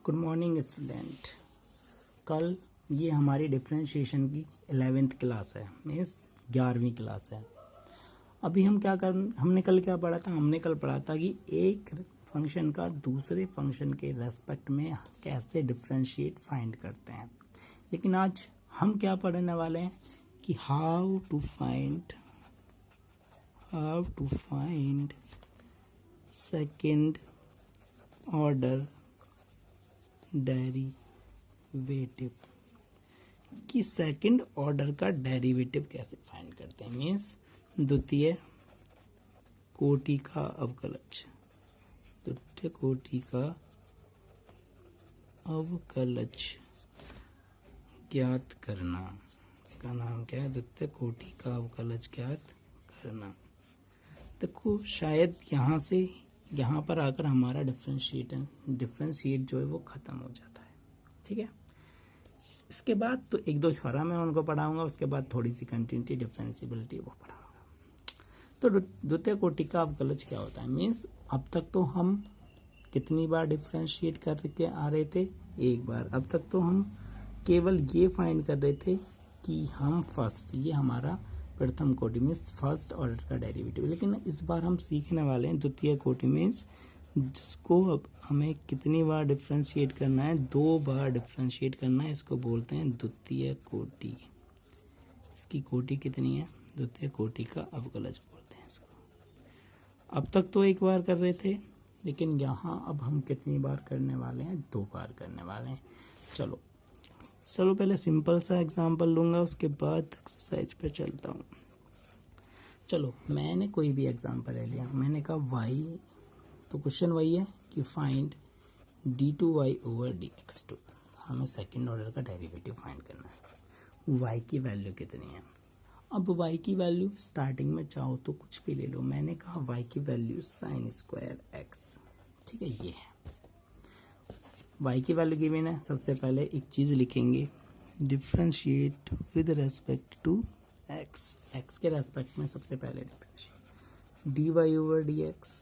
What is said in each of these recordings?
Good morning student. कल ये हमारी डिफरेंशिएशन की 11th क्लास है, मीन्स 11वीं क्लास है। अभी हमने कल क्या पढ़ा था? हमने कल पढ़ा था कि एक फंक्शन का दूसरे फंक्शन के रेस्पेक्ट में कैसे डिफरेंशिएट फाइंड करते हैं। लेकिन आज हम क्या पढ़ने वाले हैं कि how to find second order derivative, कि सेकंड ऑर्डर का डेरिवेटिव कैसे फाइंड करते हैं। मीन्स द्वितीय कोटि का अवकलज, द्वितीय कोटि का अवकलज ज्ञात करना। इसका नाम क्या है? द्वितीय कोटि का अवकलज ज्ञात करना। देखो शायद यहाँ पर आकर हमारा डिफरेंशिएट जो है वो खत्म हो जाता है। ठीक है, इसके बाद तो एक दो छोरा मैं उनको पढ़ाऊंगा, उसके बाद थोड़ी सी कंटिन्यूटी डिफरेंशिएबिलिटी वो पढ़ाऊंगा। तो द्वितीय कोटि का अवकलज क्या होता है? मीन्स अब तक तो हम कितनी बार डिफरेंशिएट करके आ रहे थे? एक बार। अब तक तो हम केवल ये फाइंड कर रहे थे कि हम फर्स्ट, ये हमारा प्रथम कोटि मीन्स फर्स्ट ऑर्डर का डेरिवेटिव। लेकिन इस बार हम सीखने वाले हैं द्वितीय कोटि मीन्स जिसको अब हमें कितनी बार डिफरेंशिएट करना है? 2 बार डिफरेंशिएट करना है। इसको बोलते हैं द्वितीय कोटि। इसकी कोटि कितनी है? द्वितीय कोटि का अवकलज बोलते हैं इसको। अब तक तो एक बार कर रहे थे, लेकिन यहाँ अब हम कितनी बार करने वाले हैं? 2 बार करने वाले हैं। चलो पहले सिंपल सा एग्जांपल लूंगा, उसके बाद एक्सरसाइज पे चलता हूँ। चलो मैंने कोई भी एग्जांपल ले लिया। मैंने कहा y, तो क्वेश्चन वही है कि फाइंड d2y ओवर dx2। हमें सेकंड ऑर्डर का डेरिवेटिव फाइंड करना है। y की वैल्यू कितनी है? अब y की वैल्यू स्टार्टिंग में चाहो तो कुछ भी ले लो। मैंने कहा y की वैल्यू sin स्क्वायर x। ठीक है, ये है y की वैल्यू गिवन है। सबसे पहले एक चीज लिखेंगे, differentiate with respect to x। x के रेस्पेक्ट में सबसे पहले differentiate dy over dx,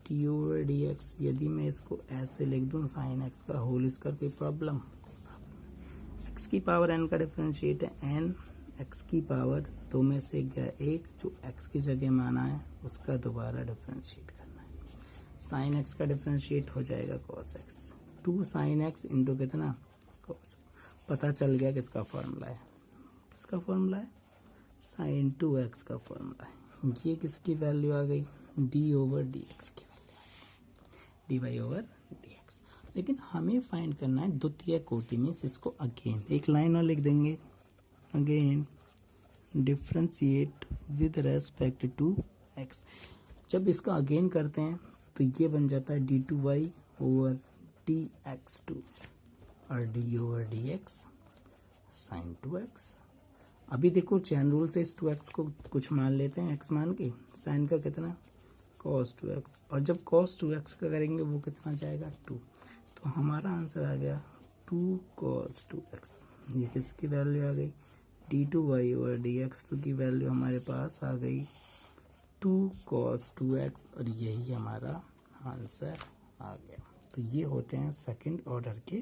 t over dx। यदि मैं इसको ऐसे लिख दूं sin x का होल स्क्वायर, कोई प्रॉब्लम? x की पावर n का डिफरेंशिएट है n, x की पावर 2 में से गया 1, जो x की जगह में आना है उसका दोबारा डिफरेंशिएट करना है। sin x का डिफरेंशिएट हो जाएगा cos x, 2 sin x into कितना? cos। पता चल गया किसका फॉर्मूला है? किसका फॉर्मूला है? sin 2x का फॉर्मूला है। ये किसकी वैल्यू आ गई? d ओवर dx की वैल्यू आ गई, dy ओवर dx। लेकिन हमें फाइंड करना है द्वितीय कोटि में। इसको अगेन एक लाइन और लिख देंगे, again differentiate with respect to x। जब इसका अगेन करते हैं तो ये बन जाता है d2y ओवर dx2 और d over dx sin 2x। अभी देखो चैन रूल से इस 2x को कुछ मान लेते हैं, x मान के। sin का कितना? cos 2x। और जब cos 2x का करेंगे वो कितना जाएगा? 2। तो हमारा आंसर आ गया 2 cos 2x। ये किसकी वैल्यू आ गई? d2y ओवर dx2 की वैल्यू हमारे पास आ गई 2 cos 2x, और यही हमारा आंसर आ गया। तो ये होते हैं सेकंड ऑर्डर के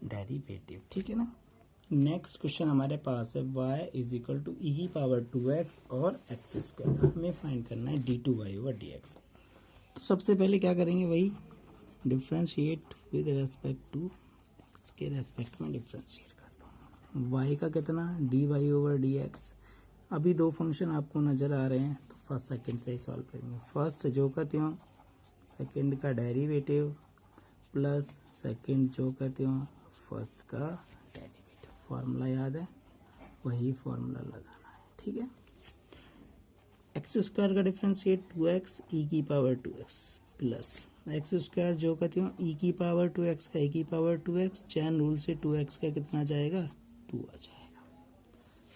डेरिवेटिव। ठीक है ना। नेक्स्ट क्वेश्चन हमारे पास है y इज इक्वल टू ई की पावर 2x और x स्क्वायर। हमें फाइंड करना है d2y ओवर dx। तो सबसे पहले क्या करेंगे? वही differentiate with respect to x के रेस्पेक्ट में डिफरेंशिएट करता हूँ। y का कितना? dy over dx। अभी 2 फंक्शन आपको नजर आ रहे हैं, तो फर्स्ट सेकंड से ही सॉल्व करेंगे। फर्स्ट जो कहते हो सेकंड का डेरिवेटिव प्लस सेकंड जो कहते हो फर्स्ट का डेरिवेटिव। फॉर्मूला याद है? वही फॉर्मूला लगाना है। ठीक है, एक्स स्क्वायर का डिफरेंशिएट 2x ई की power 2x plus x square जो कहते हो ई की पावर 2x का ई की पावर 2x। चैन रूल से 2x का कितना जाएगा? 2 आ जाएगा।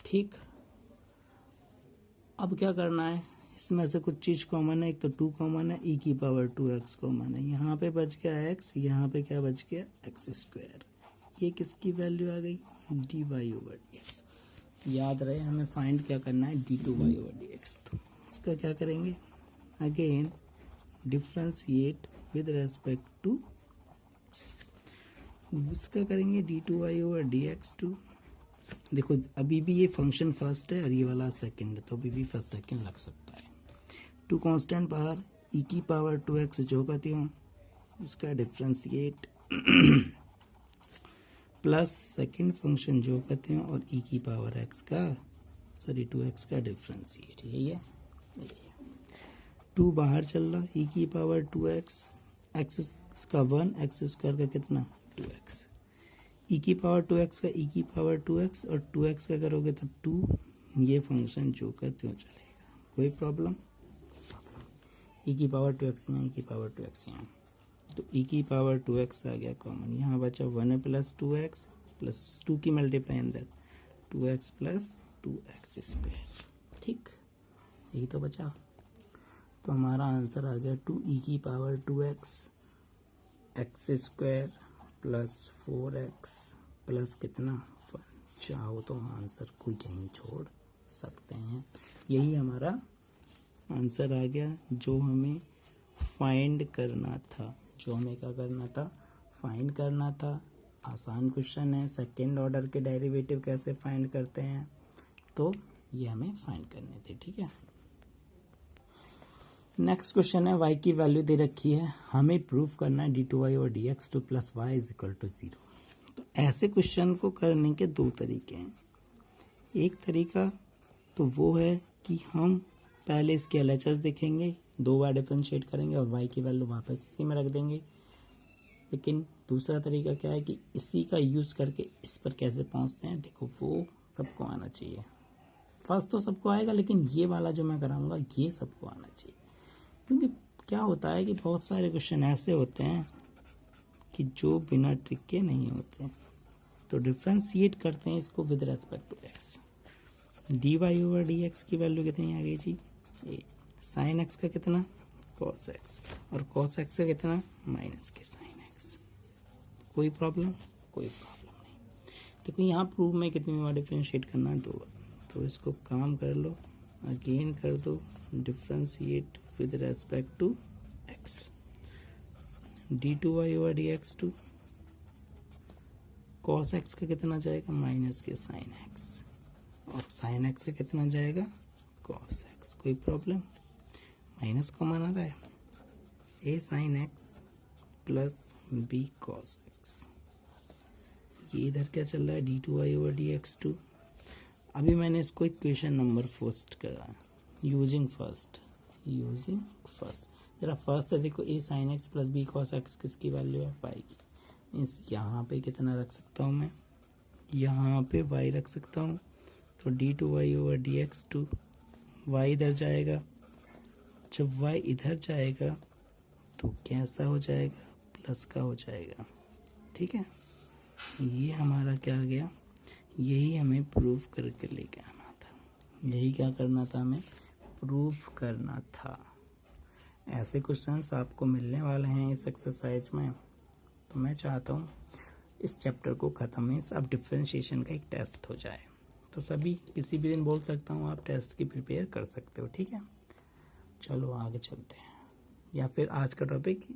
ठीक, अब क्या करना है? इसमें से कुछ चीज कॉमन है, एक तो 2 कॉमन है, ई की पावर 2x कॉमन है। यहाँ पे बच गया x, यहाँ पे क्या बच गया? X square. ये किसकी वैल्यू आ गई? dy over dx। याद रहे हमें फाइंड क्या करना है? d2y over dx। तो इसका क्या करेंगे? Again differentiate with respect to x। इसका करेंगे d2y ओवर dx2। देखो अभी भी ये फंक्शन फर्स्ट है और ये वाला सेकंड है, तो अभी भी फर्स्ट सेकंड लग सकता है। टू कांस्टेंट बाहर, e की पावर 2x जो कहती हूँ इसका डिफ्रेंशिएट प्लस सेकंड फंक्शन जो कहते हैं और e की पावर x का 2x का डिफ्रेंशिएट, यही है। 2 बाहर चल रहा, e की पावर 2x, x का 1, x स्क्वायर का कितना 2x, e की पावर 2x का e की पावर 2x और 2x का करोगे तो 2, ये फंक्शन जो कहते हो चलेगा, कोई प्रॉब्लम। e की पावर 2x यहाँ, e की पावर 2x यहाँ, तो e की पावर 2x आ गया कॉमन, यहाँ बचा 1 प्लस 2x प्लस 2 की मल्टीप्लाई अंदर 2x प्लस 2x स्क्वायर, ठीक, यही तो बचा। तो हमारा आंसर आ गया 2e की power 2x x square plus 4x plus कितना 1। चाहो तो आंसर को यहीं छोड़ सकते हैं, यही हमारा आंसर आ गया जो हमें फाइंड करना था, जो हमें क्या करना था, फाइंड करना था। आसान क्वेश्चन है, सेकेंड ऑर्डर के डेरिवेटिव कैसे फाइंड करते हैं, तो ये हमें फाइंड करने थे, ठीक है। नेक्स्ट क्वेश्चन है, y की वैल्यू दे रखी है, हमें प्रूफ करना है d2y और dx2 plus y is equal to 0। तो ऐसे क्वेश्चन को करने के दो तरीके हैं। एक तरीका तो वो है कि हम पहले इसके LHS देखेंगे, 2 बार डिफरेंशिएट करेंगे और y की वैल्यू वापस इसी में रख देंगे। लेकिन दूसरा तरीका क्या है कि इसी का यूज़ करके इस पर कैसे पहुंचते हैं, देखो वो सबको आना चाहिए। फर्स्ट तो सबको आएगा, लेकिन ये वाला जो मैं कराऊंगा ये सबको आना चाहिए, क्योंकि क्या होता है कि बहुत सारे क्वेश्चन ऐसे होते हैं कि जो बिना ट्रिक के नहीं होते। तो डिफ्रेंशिएट करते हैं इसको with respect to x। dy over dx की वैल्यू कितनी आ गई जी, ए साइन x का कितना cos x और cos x का कितना माइनस के साइन x। कोई प्रॉब्लम, कोई प्रॉब्लम नहीं। देखो यहाँ प्रूफ में कितनी बार डिफ्रेंशिएट करना है, 2 बार। तो इसको काम कर लो, अगेन कर दो differentiate with respect to x, d2y over dx2 cos x का कितना जाएगा माइनस के sin x और sin x का कितना जाएगा cos x। कोई प्रॉब्लम, माइनस कॉमन आ रहा है, a sin x plus b cos x। ये इधर क्या चल रहा है d2y over dx2। अभी मैंने इसको इक्वेशन नंबर फर्स्ट करा, यूजिंग फर्स्ट जरा फर्स्ट है। देखो a sin x plus b cos x किसकी वैल्यू है, y की। मीन्स यहाँ पे कितना रख सकता हूँ मैं, यहाँ पे y रख सकता हूँ। तो d2y ओवर dx2, y इधर जाएगा, जब y इधर जाएगा तो कैसा हो जाएगा, प्लस का हो जाएगा, ठीक है। ये हमारा क्या आ गया, यही हमें प्रूफ करके लेके आना था, यही क्या करना था, हमें प्रूफ करना था। ऐसे क्वेश्चंस आपको मिलने वाले हैं इस एक्सरसाइज में। तो मैं चाहता हूँ इस चैप्टर को ख़त्म है, अब डिफरेंशिएशन का एक टेस्ट हो जाए। तो सभी किसी भी दिन बोल सकता हूँ आप टेस्ट की प्रिपेयर कर सकते हो, ठीक है। चलो आगे चलते हैं, या फिर आज का टॉपिक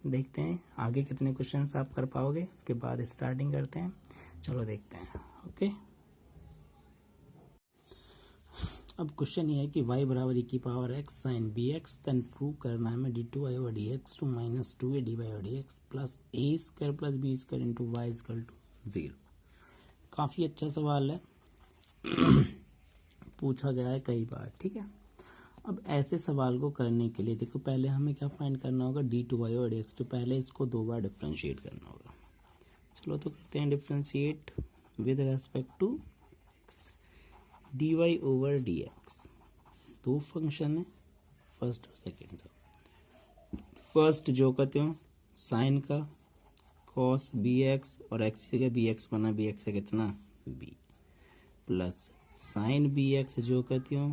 देखते हैं आगे कितने क्वेश्चंस आप कर पाओगे, उसके बाद स्टार्टिंग करते हैं। चलो देखते हैं, ओके। अब क्वेश्चन ये है कि y बराबर e की power x sine B X, then prove करना है हमें d2y over dx2 minus 2a dy over dx plus a square plus b square into Y equal to 0। काफ़ी अच्छा सवाल है, पूछा गया है कई बार, ठीक है। अब ऐसे सवाल को करने के लिए देखो पहले हमें क्या फाइंड करना होगा, d2y ओवर dx, तो पहले इसको 2 बार डिफ्रेंशिएट करना होगा। चलो तो करते हैं differentiate with respect to dy over dx। 2 function है, फर्स्ट और सेकेंड का। फर्स्ट जो कहते हो साइन का cos bx और x की जगह bx बना, bx से कितना b प्लस साइन bx जो कहती हो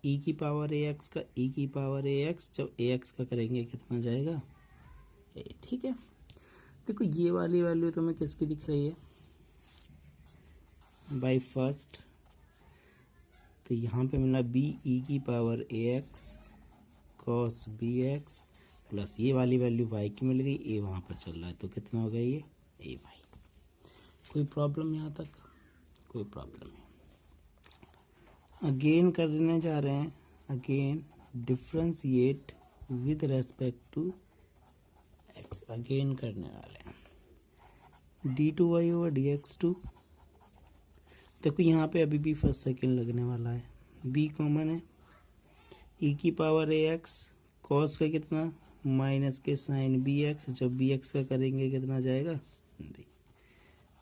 e की पावर ax का e की पावर ax, जब ax का करेंगे कितना जाएगा a, ठीक है। देखो ये वाली वैल्यू तुम्हें किसकी दिख रही है, बाई फर्स्ट, तो यहाँ पे मिला b e की power ax cos bx plus ये वाली वैल्यू y की मिल गई, a वहाँ पर चल रहा है तो कितना हो गया ये a y। कोई प्रॉब्लम यहाँ तक? कोई प्रॉब्लम नहीं। अगेन करने जा रहे हैं, again differentiate with respect to X, again करने वाले हैं d2y ओवर dx2। देखो यहाँ पे अभी भी फर्स्ट सेकंड लगने वाला है, b कॉमन है, e की पावर ax cos का कितना माइनस के साइन bx, जब bx का करेंगे कितना जाएगा b,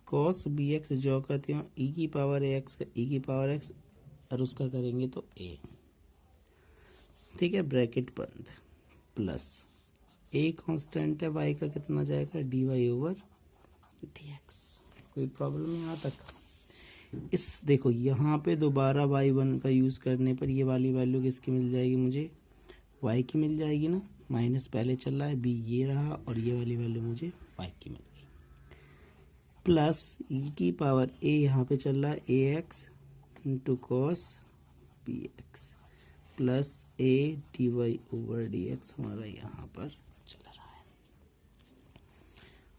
cos bx जो कहते हो e की पावर ax का e की पावर x और उसका करेंगे तो a, ठीक है, ब्रैकेट बंद, प्लस a कांस्टेंट है, y का कितना जाएगा dy ओवर dx। कोई प्रॉब्लम यहाँ तक? इस देखो यहाँ पे दोबारा y1 का यूज़ करने पर ये वाली वैल्यू किसकी मिल जाएगी, मुझे y की मिल जाएगी ना, माइनस पहले चल रहा है, b ये रहा और ये वाली वैल्यू मुझे y की मिल गई, प्लस e की पावर a यहाँ पे चल रहा है ax into cos bx plus a dy over dx हमारा यहाँ पर चल रहा है।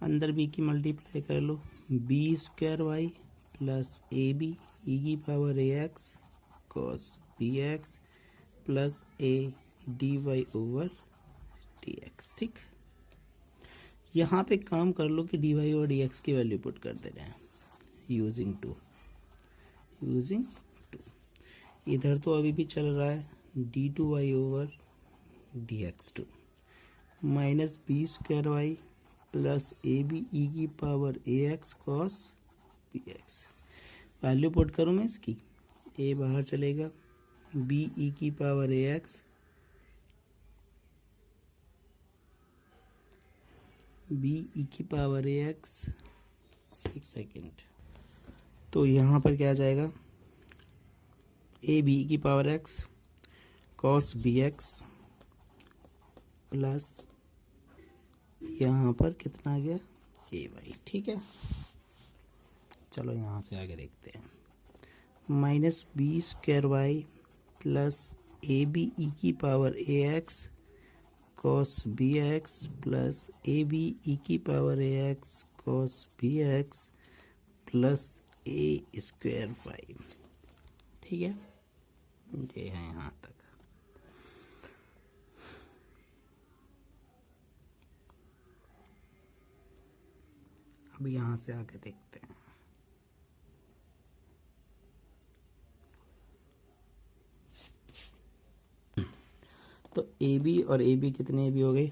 अंदर b की मल्टीप्लाई कर लो, b square y plus A B E की power ax cos bx plus a dy over dx, ठीक। यहाँ पे काम कर लो कि dy ओवर dx की वैल्यू पुट कर दे रहे हैं यूजिंग टू, इधर तो अभी भी चल रहा है d2y over dx2 minus B square Y plus A B E की power ax cos bx। Value put करूँ मैं इसकी, a बाहर चलेगा, b ई की पावर ax, b ई की पावर ax, एक सेकेंड, तो यहाँ पर क्या आ जाएगा a b की power x cos bx plus यहाँ पर कितना आ गया a y, ठीक है। चलो यहाँ से आगे देखते हैं, minus B square Y plus A B E की power A X cos B X plus A B E की power A X cos B X plus A square Y, ठीक है, ये है यहाँ तक। अब यहाँ से आगे देखते हैं, तो ए बी और ए बी कितने बी हो गए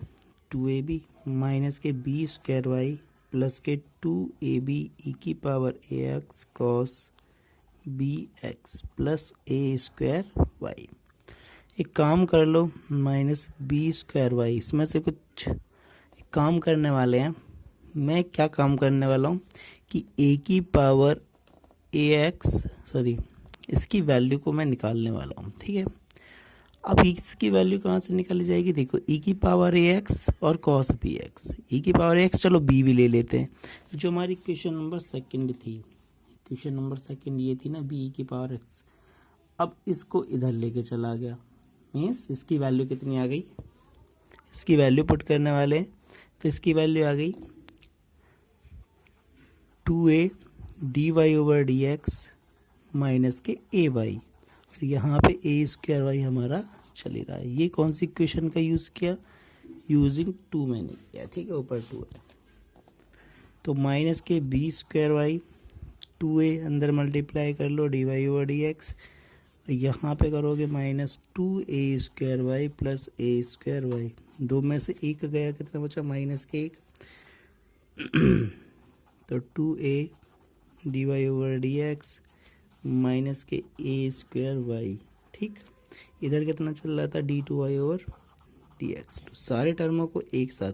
2ab माइनस के बी स्क्वायर वाई प्लस के 2ab ई की power A X cos B X plus A square Y. एक काम कर लो, माइनस बी स्क्वायर वाई, इसमें से कुछ एक काम करने वाले हैं। मैं क्या काम करने वाला हूँ कि ए की पावर ए एक्स सॉरी इसकी वैल्यू को मैं निकालने वाला हूँ, ठीक है। अब इसकी वैल्यू कहाँ से निकाली जाएगी, देखो ई की पावर ए एक्स और कॉस बी एक्स, ई की पावर एक्स चलो बी भी ले लेते हैं, जो हमारी क्वेश्चन नंबर सेकंड थी, क्वेश्चन नंबर सेकंड ये थी ना बी की पावर एक्स। अब इसको इधर लेके चला गया, मीन्स इसकी वैल्यू कितनी आ गई, इसकी वैल्यू पुट करने वाले हैं तो इसकी वैल्यू आ गई 2a dy over dx minus के ए वाई, यहाँ पे ए स्क्वायर वाई हमारा चल ही रहा है। ये कौन सी इक्वेशन का यूज़ किया, यूजिंग 2 मैंने किया, ठीक है, ऊपर 2 है तो माइनस के बी स्क्वायर वाई 2a अंदर मल्टीप्लाई कर लो dy ओवर dx, यहाँ पे करोगे minus 2a square Y plus A square Y, दो में से एक गया, कितना बचा माइनस के एक तो 2a dy over dx minus के ए स्क्वायर वाई, ठीक। इधर कितना चल रहा था d2y ओवर dx, तो सारे टर्मों को एक साथ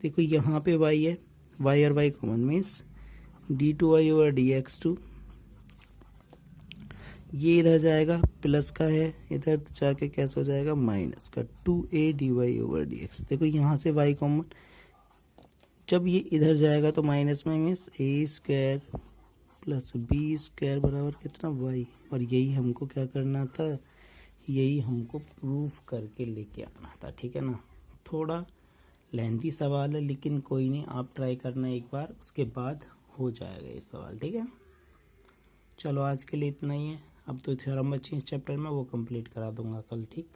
देखो, यहाँ पे y है, y और y common means d2y over dx2, ये इधर जाएगा प्लस का है, इधर जाके कैसे हो जाएगा माइनस का 2a dy ओवर dx। देखो यहाँ से y कॉमन, जब ये इधर जाएगा तो माइनस में मीन्स ए स्क्वायर प्लस बी स्क्वायर बराबर कितना y, और यही हमको क्या करना था, यही हमको प्रूफ करके लेके आना था, ठीक है ना। थोड़ा लेंथी सवाल है लेकिन कोई नहीं, आप ट्राई करना एक बार, उसके बाद हो जाएगा ये सवाल, ठीक है। चलो आज के लिए इतना ही है। अब तो थ्योरम बची इस चैप्टर में, वो कंप्लीट करा दूंगा कल, ठीक।